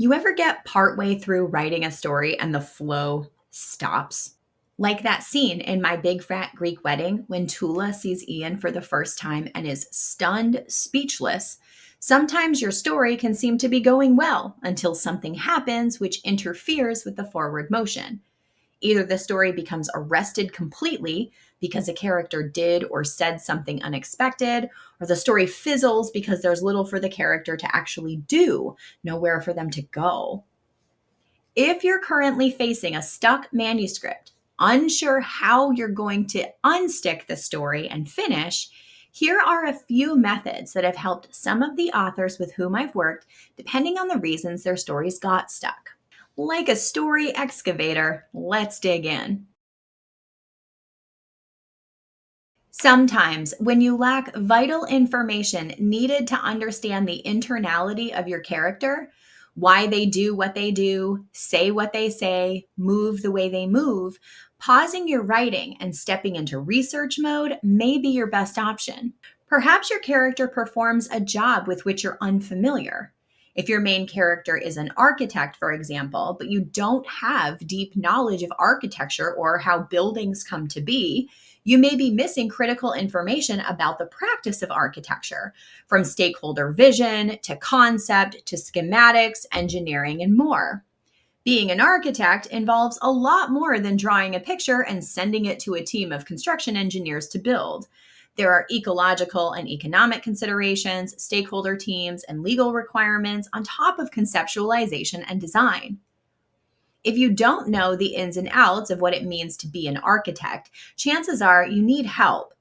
You ever get partway through writing a story and the flow stops? Like that scene in My Big Fat Greek Wedding when Tula sees Ian for the first time and is stunned, speechless. Sometimes your story can seem to be going well until something happens which interferes with the forward motion. Either the story becomes arrested completely because a character did or said something unexpected, or the story fizzles because there's little for the character to actually do, nowhere for them to go. If you're currently facing a stuck manuscript, unsure how you're going to unstick the story and finish, here are a few methods that have helped some of the authors with whom I've worked, depending on the reasons their stories got stuck. Like a story excavator, let's dig in. Sometimes, when you lack vital information needed to understand the internality of your character, why they do what they do, say what they say, move the way they move, pausing your writing and stepping into research mode may be your best option. Perhaps your character performs a job with which you're unfamiliar. If your main character is an architect, for example, but you don't have deep knowledge of architecture or how buildings come to be, you may be missing critical information about the practice of architecture, from stakeholder vision to concept to schematics, engineering, and more. Being an architect involves a lot more than drawing a picture and sending it to a team of construction engineers to build. There are ecological and economic considerations, stakeholder teams, and legal requirements on top of conceptualization and design. If you don't know the ins and outs of what it means to be an architect, chances are you need help.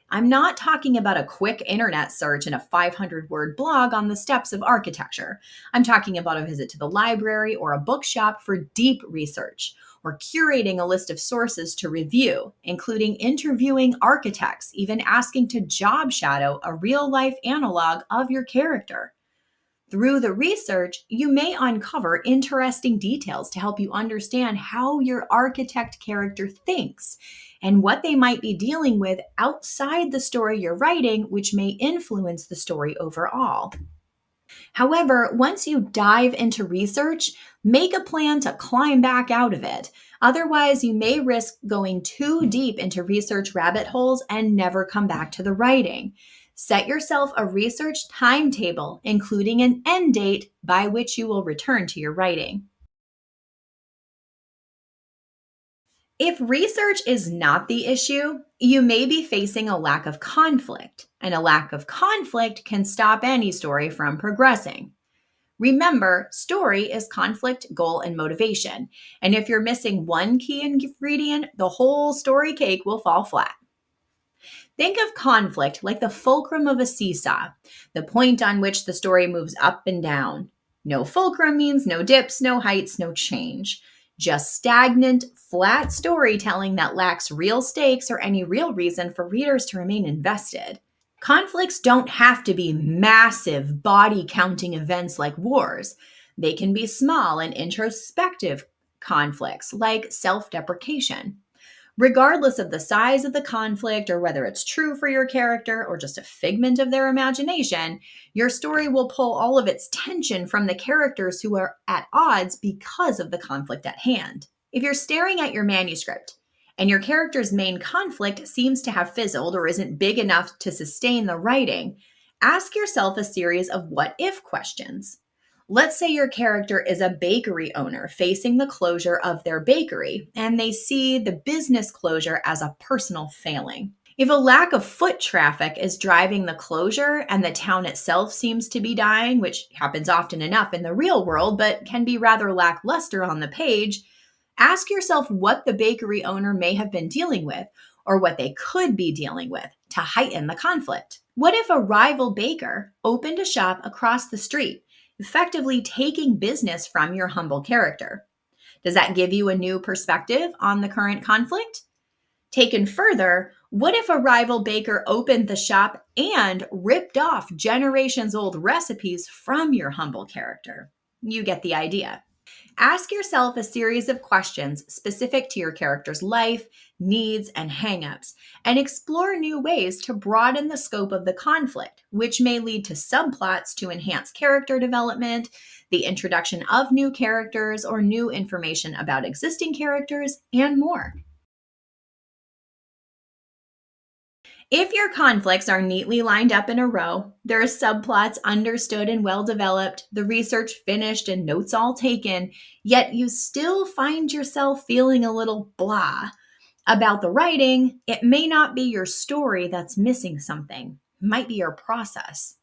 I'm not talking about a quick internet search and a 500-word blog on the steps of architecture. I'm talking about a visit to the library or a bookshop for deep research, or curating a list of sources to review, including interviewing architects, even asking to job shadow a real-life analog of your character. Through the research, you may uncover interesting details to help you understand how your architect character thinks and what they might be dealing with outside the story you're writing, which may influence the story overall. However, once you dive into research, make a plan to climb back out of it. Otherwise, you may risk going too deep into research rabbit holes and never come back to the writing. Set yourself a research timetable, including an end date by which you will return to your writing. If research is not the issue, you may be facing a lack of conflict, and a lack of conflict can stop any story from progressing. Remember, story is conflict, goal, and motivation. And if you're missing one key ingredient, the whole story cake will fall flat. Think of conflict like the fulcrum of a seesaw, the point on which the story moves up and down. No fulcrum means no dips, no heights, no change. Just stagnant, flat storytelling that lacks real stakes or any real reason for readers to remain invested. Conflicts don't have to be massive, body counting events like wars. They can be small and introspective conflicts like self deprecation. Regardless of the size of the conflict or whether it's true for your character or just a figment of their imagination, your story will pull all of its tension from the characters who are at odds because of the conflict at hand. If you're staring at your manuscript and your character's main conflict seems to have fizzled or isn't big enough to sustain the writing, ask yourself a series of what if questions. Let's say your character is a bakery owner facing the closure of their bakery, and they see the business closure as a personal failing. If a lack of foot traffic is driving the closure and the town itself seems to be dying, which happens often enough in the real world but can be rather lackluster on the page, ask yourself what the bakery owner may have been dealing with or what they could be dealing with to heighten the conflict. What if a rival baker opened a shop across the street, effectively taking business from your humble character? Does that give you a new perspective on the current conflict? Taken further, what if a rival baker opened the shop and ripped off generations old recipes from your humble character? You get the idea. Ask yourself a series of questions specific to your character's life, needs, and hangups, and explore new ways to broaden the scope of the conflict, which may lead to subplots to enhance character development, the introduction of new characters, or new information about existing characters, and more. If your conflicts are neatly lined up in a row, there are subplots understood and well developed, the research finished and notes all taken, yet you still find yourself feeling a little blah about the writing, it may not be your story that's missing something. It might be your process.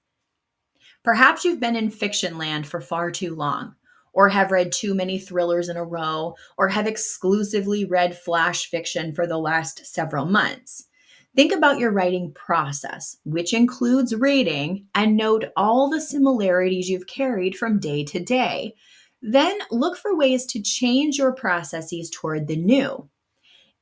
Perhaps you've been in fiction land for far too long, or have read too many thrillers in a row, or have exclusively read flash fiction for the last several months. Think about your writing process, which includes reading, and note all the similarities you've carried from day to day. Then look for ways to change your processes toward the new.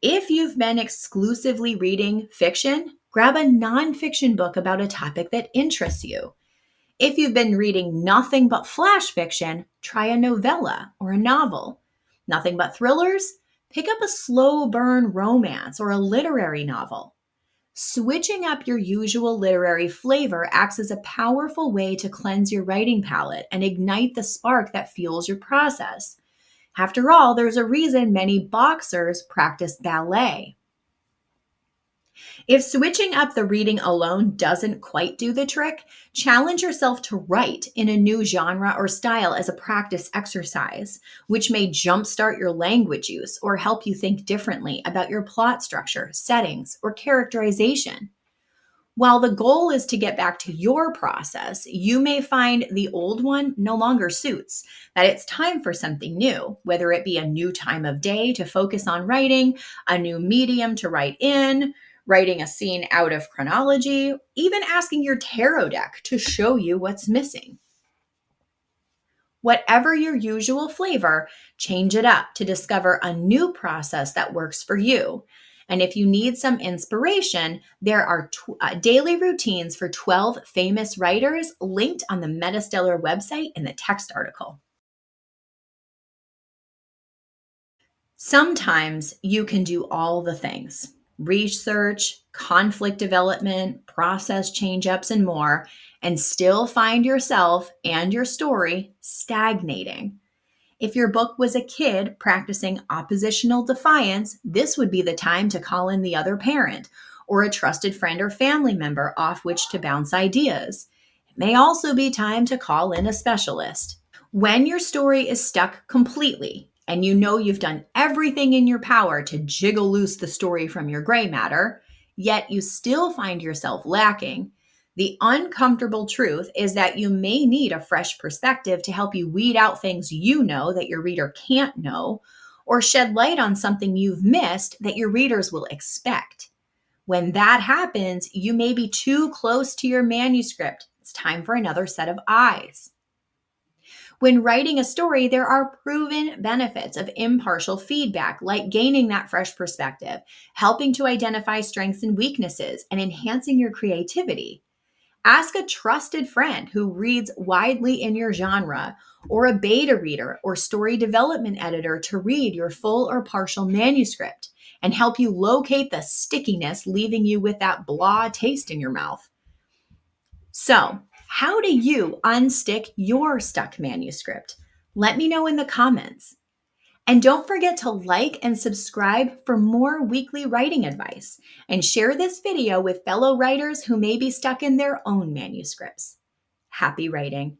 If you've been exclusively reading fiction, grab a nonfiction book about a topic that interests you. If you've been reading nothing but flash fiction, try a novella or a novel. Nothing but thrillers? Pick up a slow burn romance or a literary novel. Switching up your usual literary flavor acts as a powerful way to cleanse your writing palette and ignite the spark that fuels your process. After all, there's a reason many boxers practice ballet. If switching up the reading alone doesn't quite do the trick, challenge yourself to write in a new genre or style as a practice exercise, which may jumpstart your language use or help you think differently about your plot structure, settings, or characterization. While the goal is to get back to your process, you may find the old one no longer suits, that it's time for something new, whether it be a new time of day to focus on writing, a new medium to write in, writing a scene out of chronology, even asking your tarot deck to show you what's missing. Whatever your usual flavor, change it up to discover a new process that works for you. And if you need some inspiration, there are daily routines for 12 famous writers linked on the MetaStellar website in the text article. Sometimes you can do all the things: research, conflict development, process change ups, and more, and still find yourself and your story stagnating. If your book was a kid practicing oppositional defiance, this would be the time to call in the other parent or a trusted friend or family member off which to bounce ideas. It may also be time to call in a specialist. When your story is stuck completely and you know you've done everything in your power to jiggle loose the story from your gray matter, yet you still find yourself lacking, the uncomfortable truth is that you may need a fresh perspective to help you weed out things you know that your reader can't know, or shed light on something you've missed that your readers will expect. When that happens, you may be too close to your manuscript. It's time for another set of eyes. When writing a story, there are proven benefits of impartial feedback, like gaining that fresh perspective, helping to identify strengths and weaknesses, and enhancing your creativity. Ask a trusted friend who reads widely in your genre, or a beta reader or story development editor to read your full or partial manuscript and help you locate the stickiness, leaving you with that blah taste in your mouth. So, how do you unstick your stuck manuscript? Let me know in the comments. And don't forget to like and subscribe for more weekly writing advice. And share this video with fellow writers who may be stuck in their own manuscripts. Happy writing.